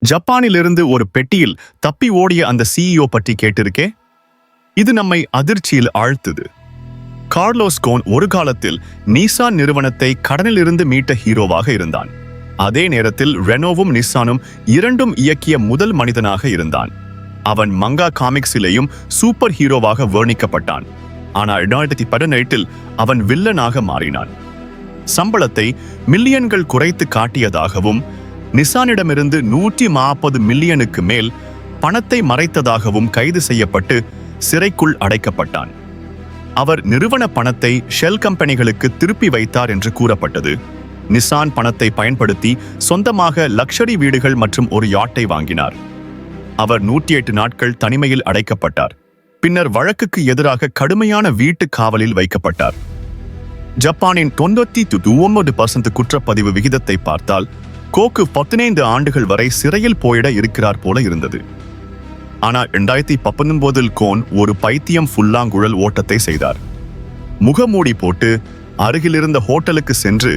ஜப்பானிலிருந்து ஒரு பெட்டியில் தப்பி ஓடிய அந்த சிஇஓ பற்றி கேட்டிருக்கே. இது நம்மை அதிர்ச்சியில் ஆழ்த்துது. கார்லோஸ் கோன் ஒரு காலத்தில் நிசான் நிறுவனத்தை கடனிலிருந்து மீட்ட ஹீரோவாக இருந்தான். அதே நேரத்தில் ரெனோவும் நிசானும் இரண்டும் இயக்கிய முதல் மனிதனாக இருந்தான். அவன் மங்கா காமிக்ஸிலேயும் சூப்பர் ஹீரோவாக வர்ணிக்கப்பட்டான். ஆனால் 2018 அவன் வில்லனாக மாறினான். சம்பளத்தை மில்லியன்கள் குறைத்து காட்டியதாகவும் நிசானிடமிருந்து 140 மில்லியனுக்கு மேல் பணத்தை மறைத்ததாகவும் கைது செய்யப்பட்டு சிறைக்குள் அடைக்கப்பட்டான். அவர் நிறுவன பணத்தை ஷெல் கம்பெனிகளுக்கு திருப்பி வைத்தார் என்று கூறப்பட்டது. நிசான் பணத்தை பயன்படுத்தி சொந்தமாக லக்ஷரி வீடுகள் மற்றும் ஒரு யாட்டை வாங்கினார். அவர் 108 நாட்கள் தனிமையில் அடைக்கப்பட்டார். பின்னர் வழக்குக்கு எதிராக கடுமையான வீட்டு காவலில் வைக்கப்பட்டார். ஜப்பானின் 99% குற்றப்பதிவு விகிதத்தை பார்த்தால் கோக்கு 15 ஆண்டுகள் வரை சிறையில் போயிட இருக்கிறார் போல இருந்தது. ஆனால் 2019 கோன் ஒரு பைத்தியம் புல்லாங்குழல் ஓட்டத்தை செய்தார். முகமூடி போட்டு அருகிலிருந்த ஹோட்டலுக்கு சென்று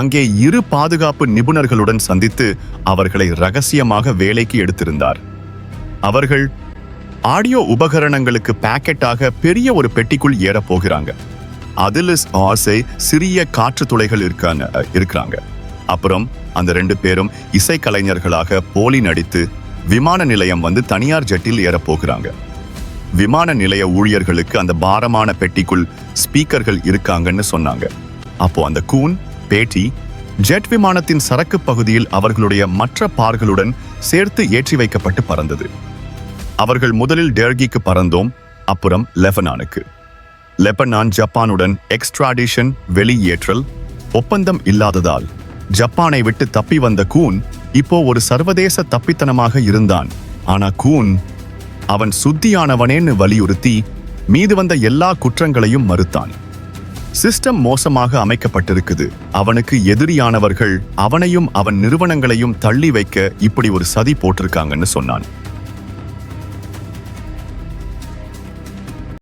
அங்கே 2 பாதுகாப்பு நிபுணர்களுடன் சந்தித்து அவர்களை ரகசியமாக வேலைக்கு எடுத்திருந்தார். அவர்கள் ஆடியோ உபகரணங்களுக்கு பாக்கெட்டாக பெரிய ஒரு பெட்டிக்குள் ஏறப் போகிறாங்க. அதில் ஆசை சிறிய காற்று துளைகள் இருக்கிறாங்க. அப்புறம் அந்த 2 பேரும் இசைக்கலைஞர்களாக போலி நடித்து விமான நிலையம் வந்து தனியார் ஜெட்டில் ஏறப்போகிறாங்க. விமான நிலைய ஊழியர்களுக்கு அந்த பாரமான பெட்டிக்குள் ஸ்பீக்கர்கள் இருக்காங்கன்னு சொன்னாங்க. அப்போ அந்த கூன் பேட்டி ஜெட் விமானத்தின் சரக்கு பகுதியில் அவர்களுடைய மற்ற பார்களுடன் சேர்த்து ஏற்றி வைக்கப்பட்டு பறந்தது. அவர்கள் முதலில் டெர்கிக்கு பறந்தோம், அப்புறம் லெபனானுக்கு. லெபனான் ஜப்பானுடன் எக்ஸ்ட்ராடிஷன் வெளியேற்றல் ஒப்பந்தம் இல்லாததால் ஜப்பானை விட்டு தப்பி வந்த கூன் இப்போ ஒரு சர்வதேச தப்பித்தனமாக இருந்தான். ஆனா கூன் அவன் சுத்தியானவனேன்னு வலியுறுத்தி மீது வந்த எல்லா குற்றங்களையும் மறுத்தான். சிஸ்டம் மோசமாக அமைக்கப்பட்டிருக்குது. அவனுக்கு எதிரியானவர்கள் அவனையும் அவன் நிறுவனங்களையும் தள்ளி வைக்க இப்படி ஒரு சதி போட்டிருக்காங்கன்னு சொன்னான்.